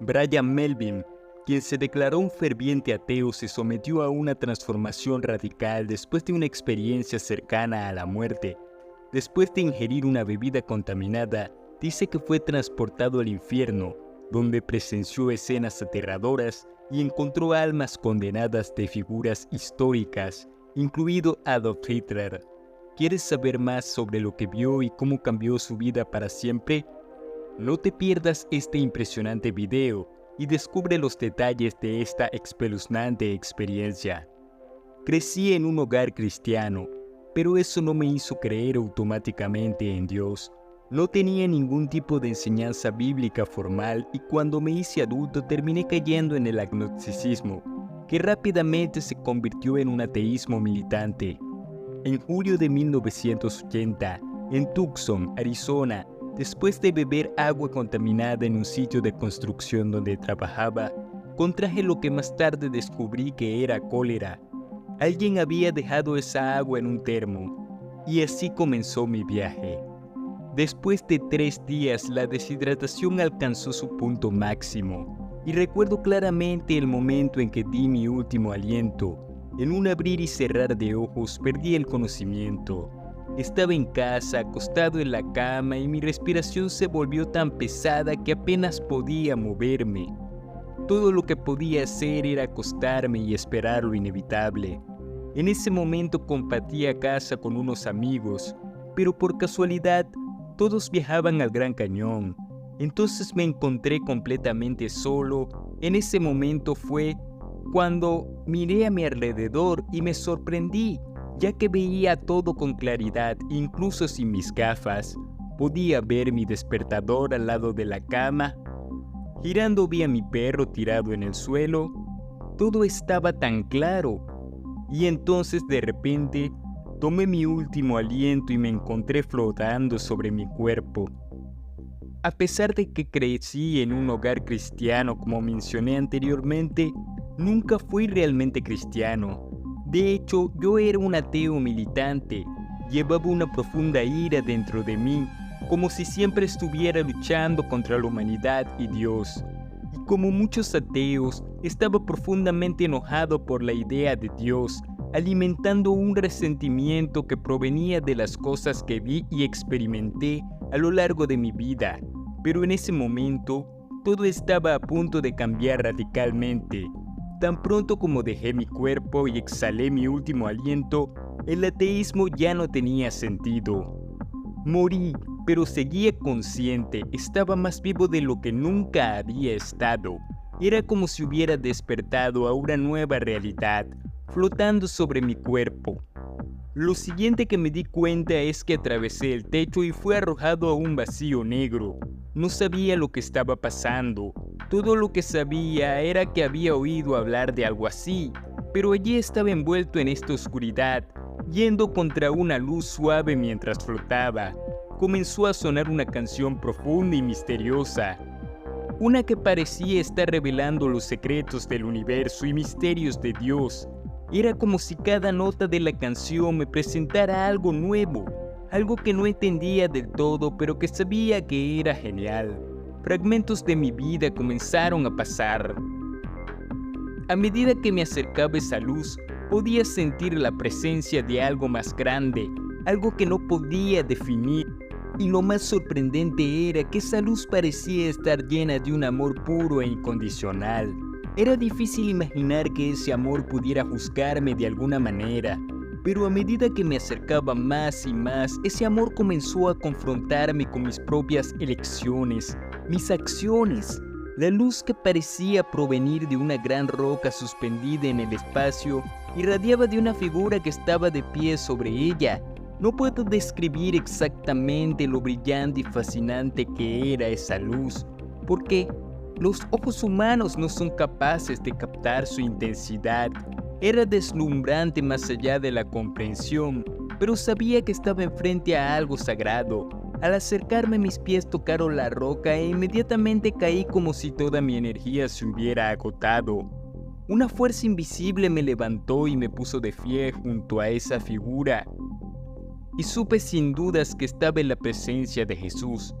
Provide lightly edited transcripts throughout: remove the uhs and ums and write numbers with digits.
Brian Melvin, quien se declaró un ferviente ateo, se sometió a una transformación radical después de una experiencia cercana a la muerte. Después de ingerir una bebida contaminada, dice que fue transportado al infierno, donde presenció escenas aterradoras y encontró almas condenadas de figuras históricas, incluido Adolf Hitler. ¿Quieres saber más sobre lo que vio y cómo cambió su vida para siempre? No te pierdas este impresionante video y descubre los detalles de esta espeluznante experiencia. Crecí en un hogar cristiano, pero eso no me hizo creer automáticamente en Dios. No tenía ningún tipo de enseñanza bíblica formal y cuando me hice adulto terminé cayendo en el agnosticismo, que rápidamente se convirtió en un ateísmo militante. En julio de 1980, en Tucson, Arizona, después de beber agua contaminada en un sitio de construcción donde trabajaba, contraje lo que más tarde descubrí que era cólera. Alguien había dejado esa agua en un termo, y así comenzó mi viaje. Después de 3 días, la deshidratación alcanzó su punto máximo, y recuerdo claramente el momento en que di mi último aliento. En un abrir y cerrar de ojos perdí el conocimiento. Estaba en casa, acostado en la cama, y mi respiración se volvió tan pesada que apenas podía moverme. Todo lo que podía hacer era acostarme y esperar lo inevitable. En ese momento compartí a casa con unos amigos, pero por casualidad todos viajaban al Gran Cañón. Entonces me encontré completamente solo. En ese momento fue cuando miré a mi alrededor y me sorprendí, ya que veía todo con claridad, incluso sin mis gafas. Podía ver mi despertador al lado de la cama. Girando vi a mi perro tirado en el suelo. Todo estaba tan claro. Y entonces de repente tomé mi último aliento y me encontré flotando sobre mi cuerpo. A pesar de que crecí en un hogar cristiano, como mencioné anteriormente, nunca fui realmente cristiano. De hecho, yo era un ateo militante. Llevaba una profunda ira dentro de mí, como si siempre estuviera luchando contra la humanidad y Dios. Y como muchos ateos, estaba profundamente enojado por la idea de Dios, alimentando un resentimiento que provenía de las cosas que vi y experimenté a lo largo de mi vida. Pero en ese momento, todo estaba a punto de cambiar radicalmente. Tan pronto como dejé mi cuerpo y exhalé mi último aliento, el ateísmo ya no tenía sentido. Morí, pero seguía consciente, estaba más vivo de lo que nunca había estado. Era como si hubiera despertado a una nueva realidad, flotando sobre mi cuerpo. Lo siguiente que me di cuenta es que atravesé el techo y fui arrojado a un vacío negro. No sabía lo que estaba pasando. Todo lo que sabía era que había oído hablar de algo así, pero allí estaba envuelto en esta oscuridad, yendo contra una luz suave mientras flotaba. Comenzó a sonar una canción profunda y misteriosa, una que parecía estar revelando los secretos del universo y misterios de Dios. Era como si cada nota de la canción me presentara algo nuevo, algo que no entendía del todo, pero que sabía que era genial. Fragmentos de mi vida comenzaron a pasar. A medida que me acercaba esa luz, podía sentir la presencia de algo más grande, algo que no podía definir. Y lo más sorprendente era que esa luz parecía estar llena de un amor puro e incondicional. Era difícil imaginar que ese amor pudiera juzgarme de alguna manera, pero a medida que me acercaba más y más, ese amor comenzó a confrontarme con mis propias elecciones, mis acciones. La luz, que parecía provenir de una gran roca suspendida en el espacio, irradiaba de una figura que estaba de pie sobre ella. No puedo describir exactamente lo brillante y fascinante que era esa luz, porque los ojos humanos no son capaces de captar su intensidad. Era deslumbrante más allá de la comprensión, pero sabía que estaba enfrente a algo sagrado. Al acercarme, mis pies tocaron la roca e inmediatamente caí como si toda mi energía se hubiera agotado. Una fuerza invisible me levantó y me puso de pie junto a esa figura. Y supe sin dudas que estaba en la presencia de Jesús.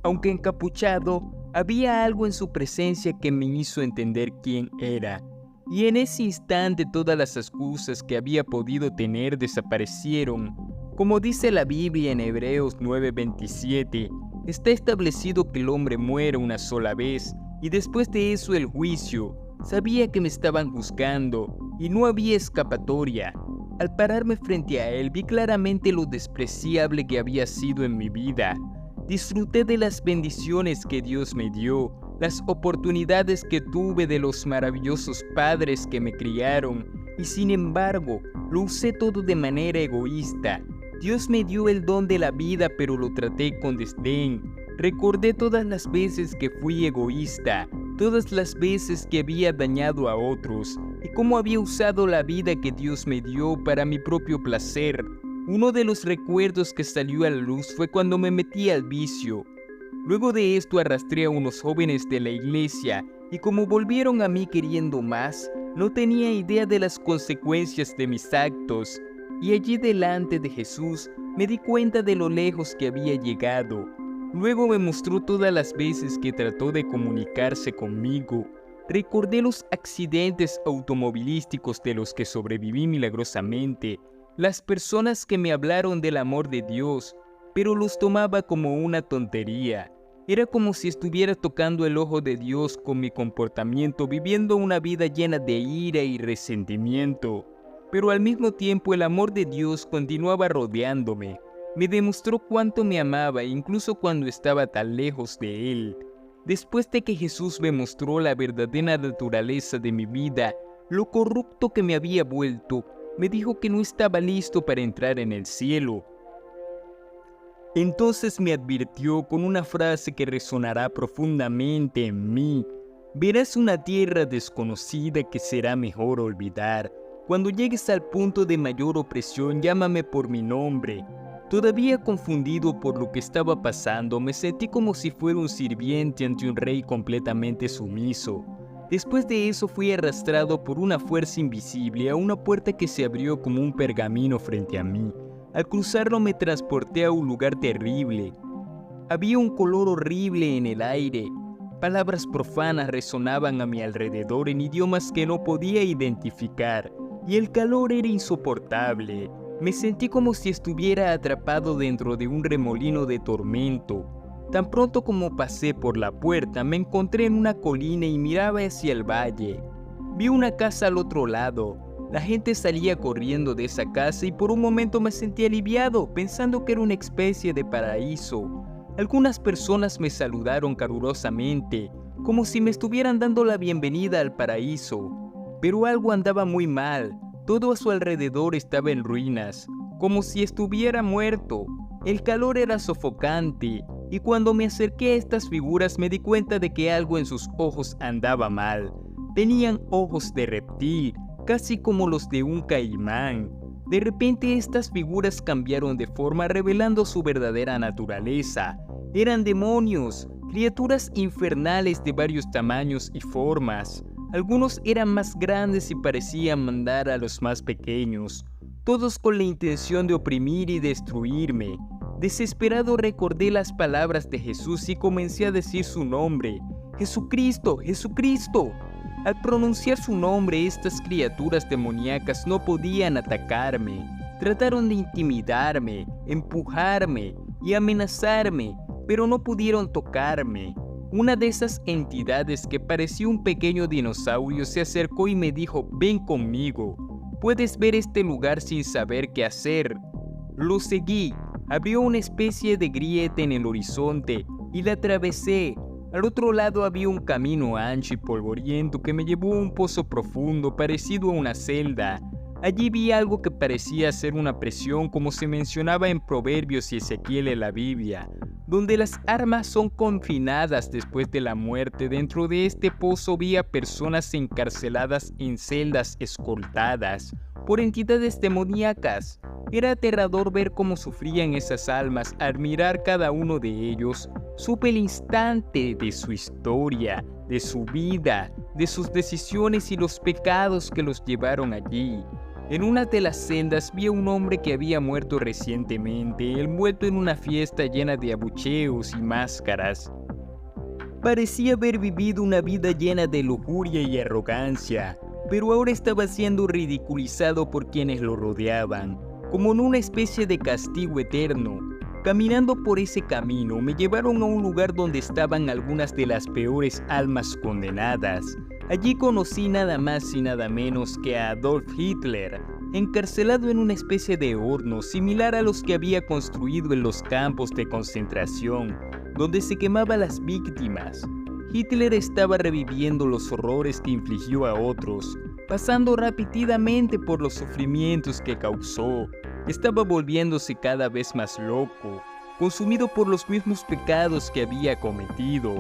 Aunque encapuchado, Había algo en su presencia que me hizo entender quién era, y en ese instante todas las excusas que había podido tener desaparecieron. Como dice la Biblia en Hebreos 9:27, está establecido que el hombre muere una sola vez, y después de eso el juicio. Sabía que me estaban juzgando, y no había escapatoria. Al pararme frente a él, vi claramente lo despreciable que había sido en mi vida. Disfruté de las bendiciones que Dios me dio, las oportunidades que tuve de los maravillosos padres que me criaron, y sin embargo, lo usé todo de manera egoísta. Dios me dio el don de la vida, pero lo traté con desdén. Recordé todas las veces que fui egoísta, todas las veces que había dañado a otros, y cómo había usado la vida que Dios me dio para mi propio placer. Uno de los recuerdos que salió a la luz fue cuando me metí al vicio. Luego de esto arrastré a unos jóvenes de la iglesia, y como volvieron a mí queriendo más, no tenía idea de las consecuencias de mis actos, y allí delante de Jesús me di cuenta de lo lejos que había llegado. Luego me mostró todas las veces que trató de comunicarse conmigo. Recordé los accidentes automovilísticos de los que sobreviví milagrosamente, las personas que me hablaron del amor de Dios, pero los tomaba como una tontería. Era como si estuviera tocando el ojo de Dios con mi comportamiento, viviendo una vida llena de ira y resentimiento. Pero al mismo tiempo el amor de Dios continuaba rodeándome. Me demostró cuánto me amaba, incluso cuando estaba tan lejos de Él. Después de que Jesús me mostró la verdadera naturaleza de mi vida, lo corrupto que me había vuelto, me dijo que no estaba listo para entrar en el cielo. Entonces me advirtió con una frase que resonará profundamente en mí: verás una tierra desconocida que será mejor olvidar. Cuando llegues al punto de mayor opresión, llámame por mi nombre. Todavía confundido por lo que estaba pasando, me sentí como si fuera un sirviente ante un rey completamente sumiso. Después de eso fui arrastrado por una fuerza invisible a una puerta que se abrió como un pergamino frente a mí. Al cruzarlo me transporté a un lugar terrible. Había un color horrible en el aire. Palabras profanas resonaban a mi alrededor en idiomas que no podía identificar, y el calor era insoportable. Me sentí como si estuviera atrapado dentro de un remolino de tormento. Tan pronto como pasé por la puerta, me encontré en una colina y miraba hacia el valle. Vi una casa al otro lado. La gente salía corriendo de esa casa y por un momento me sentí aliviado, pensando que era una especie de paraíso. Algunas personas me saludaron calurosamente, como si me estuvieran dando la bienvenida al paraíso. Pero algo andaba muy mal. Todo a su alrededor estaba en ruinas, como si estuviera muerto. El calor era sofocante, y cuando me acerqué a estas figuras me di cuenta de que algo en sus ojos andaba mal. Tenían ojos de reptil, casi como los de un caimán. De repente estas figuras cambiaron de forma, revelando su verdadera naturaleza. Eran demonios, criaturas infernales de varios tamaños y formas. Algunos eran más grandes y parecían mandar a los más pequeños, todos con la intención de oprimir y destruirme. Desesperado recordé las palabras de Jesús y comencé a decir su nombre: ¡Jesucristo! ¡Jesucristo! Al pronunciar su nombre, estas criaturas demoníacas no podían atacarme. Trataron de intimidarme, empujarme y amenazarme, pero no pudieron tocarme. Una de esas entidades que parecía un pequeño dinosaurio se acercó y me dijo: ven conmigo, puedes ver este lugar sin saber qué hacer. Lo seguí, abrió una especie de grieta en el horizonte y la atravesé. Al otro lado había un camino ancho y polvoriento que me llevó a un pozo profundo parecido a una celda. Allí vi algo que parecía ser una prisión, como se mencionaba en Proverbios y Ezequiel en la Biblia, donde las armas son confinadas después de la muerte. Dentro de este pozo vi a personas encarceladas en celdas escoltadas por entidades demoníacas. Era aterrador ver cómo sufrían esas almas. Al mirar cada uno de ellos, supe el instante de su historia, de su vida, de sus decisiones y los pecados que los llevaron allí. En una de las celdas vi a un hombre que había muerto recientemente, envuelto en una fiesta llena de abucheos y máscaras. Parecía haber vivido una vida llena de lujuria y arrogancia, pero ahora estaba siendo ridiculizado por quienes lo rodeaban, como en una especie de castigo eterno. Caminando por ese camino me llevaron a un lugar donde estaban algunas de las peores almas condenadas. Allí conocí nada más y nada menos que a Adolf Hitler, encarcelado en una especie de horno similar a los que había construido en los campos de concentración, donde se quemaba a las víctimas. Hitler estaba reviviendo los horrores que infligió a otros, pasando rápidamente por los sufrimientos que causó. Estaba volviéndose cada vez más loco, consumido por los mismos pecados que había cometido.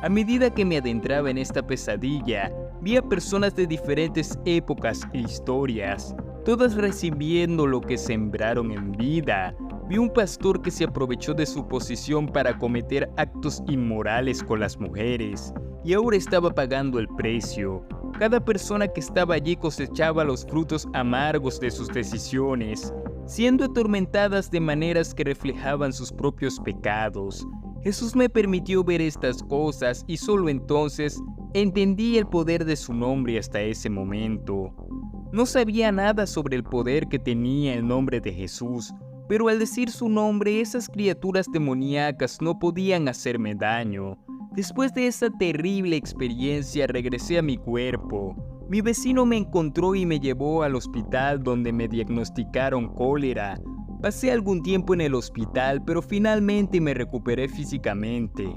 A medida que me adentraba en esta pesadilla, vi a personas de diferentes épocas e historias, todas recibiendo lo que sembraron en vida. Vi un pastor que se aprovechó de su posición para cometer actos inmorales con las mujeres, y ahora estaba pagando el precio. Cada persona que estaba allí cosechaba los frutos amargos de sus decisiones, siendo atormentadas de maneras que reflejaban sus propios pecados. Jesús me permitió ver estas cosas y solo entonces entendí el poder de su nombre hasta ese momento. No sabía nada sobre el poder que tenía el nombre de Jesús, pero al decir su nombre, esas criaturas demoníacas no podían hacerme daño. Después de esa terrible experiencia, regresé a mi cuerpo. Mi vecino me encontró y me llevó al hospital donde me diagnosticaron cólera. Pasé algún tiempo en el hospital, pero finalmente me recuperé físicamente.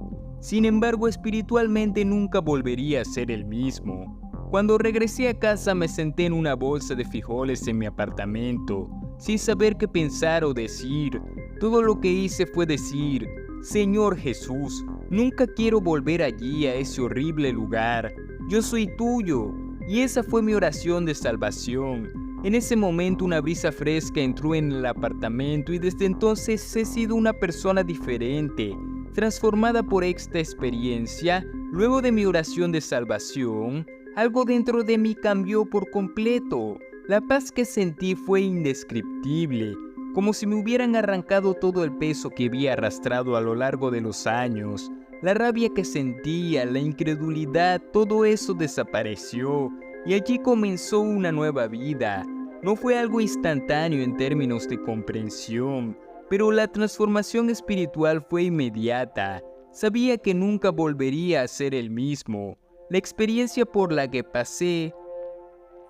Sin embargo, espiritualmente nunca volvería a ser el mismo. Cuando regresé a casa me senté en una bolsa de frijoles en mi apartamento, sin saber qué pensar o decir. Todo lo que hice fue decir: Señor Jesús, nunca quiero volver allí a ese horrible lugar. Yo soy tuyo. Y esa fue mi oración de salvación. En ese momento una brisa fresca entró en el apartamento y desde entonces he sido una persona diferente, transformada por esta experiencia. Luego de mi oración de salvación, algo dentro de mí cambió por completo. La paz que sentí fue indescriptible, como si me hubieran arrancado todo el peso que había arrastrado a lo largo de los años. La rabia que sentía, la incredulidad, todo eso desapareció y allí comenzó una nueva vida. No fue algo instantáneo en términos de comprensión, pero la transformación espiritual fue inmediata. Sabía que nunca volvería a ser el mismo. La experiencia por la que pasé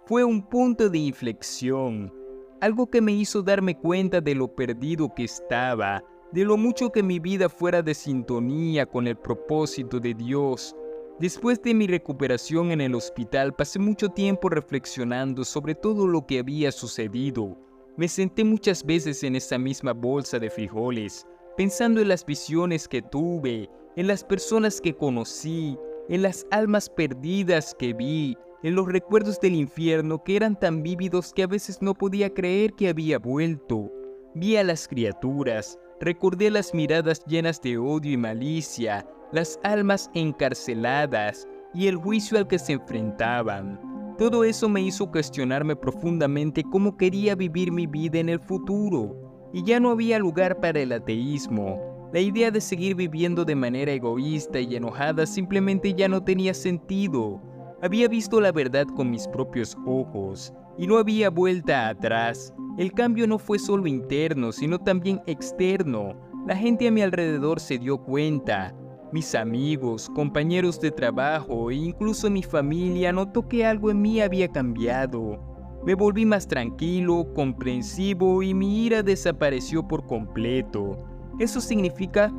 fue un punto de inflexión, algo que me hizo darme cuenta de lo perdido que estaba, de lo mucho que mi vida fuera de sintonía con el propósito de Dios. Después de mi recuperación en el hospital, pasé mucho tiempo reflexionando sobre todo lo que había sucedido. Me senté muchas veces en esa misma bolsa de frijoles, pensando en las visiones que tuve, en las personas que conocí, en las almas perdidas que vi, en los recuerdos del infierno que eran tan vívidos que a veces no podía creer que había vuelto. Vi a las criaturas, recordé las miradas llenas de odio y malicia, las almas encarceladas y el juicio al que se enfrentaban. Todo eso me hizo cuestionarme profundamente cómo quería vivir mi vida en el futuro. Y ya no había lugar para el ateísmo. La idea de seguir viviendo de manera egoísta y enojada simplemente ya no tenía sentido. Había visto la verdad con mis propios ojos y no había vuelta atrás. El cambio no fue solo interno, sino también externo. La gente a mi alrededor se dio cuenta. Mis amigos, compañeros de trabajo e incluso mi familia notó que algo en mí había cambiado. Me volví más tranquilo, comprensivo y mi ira desapareció por completo. Eso significa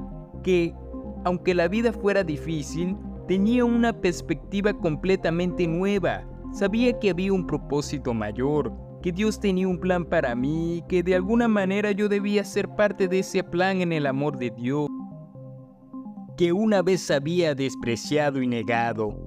que, aunque la vida fuera difícil, tenía una perspectiva completamente nueva. Sabía que había un propósito mayor, que Dios tenía un plan para mí y que de alguna manera yo debía ser parte de ese plan en el amor de Dios, que una vez había despreciado y negado.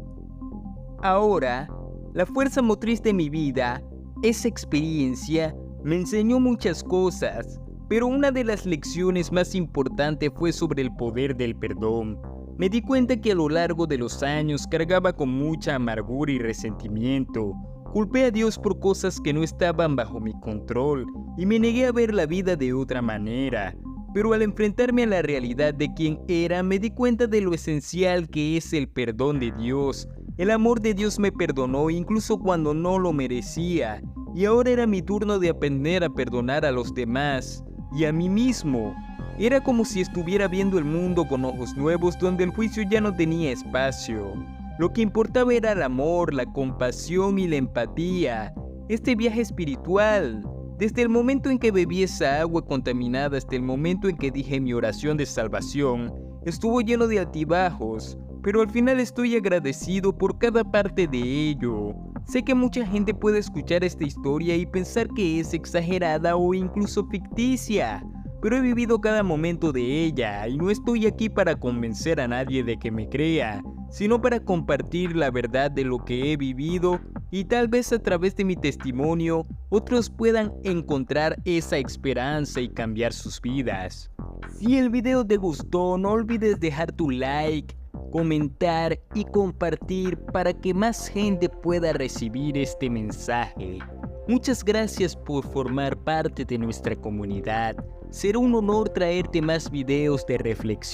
Ahora, la fuerza motriz de mi vida, esa experiencia, me enseñó muchas cosas, pero una de las lecciones más importantes fue sobre el poder del perdón. Me di cuenta que a lo largo de los años cargaba con mucha amargura y resentimiento. Culpé a Dios por cosas que no estaban bajo mi control y me negué a ver la vida de otra manera. Pero al enfrentarme a la realidad de quién era, me di cuenta de lo esencial que es el perdón de Dios. El amor de Dios me perdonó incluso cuando no lo merecía, y ahora era mi turno de aprender a perdonar a los demás y a mí mismo. Era como si estuviera viendo el mundo con ojos nuevos, donde el juicio ya no tenía espacio. Lo que importaba era el amor, la compasión y la empatía. Este viaje espiritual, desde el momento en que bebí esa agua contaminada hasta el momento en que dije mi oración de salvación, estuvo lleno de altibajos, pero al final estoy agradecido por cada parte de ello. Sé que mucha gente puede escuchar esta historia y pensar que es exagerada o incluso ficticia, pero he vivido cada momento de ella y no estoy aquí para convencer a nadie de que me crea, sino para compartir la verdad de lo que he vivido y tal vez a través de mi testimonio otros puedan encontrar esa esperanza y cambiar sus vidas. Si el video te gustó, no olvides dejar tu like, comentar y compartir para que más gente pueda recibir este mensaje. Muchas gracias por formar parte de nuestra comunidad. Será un honor traerte más videos de reflexión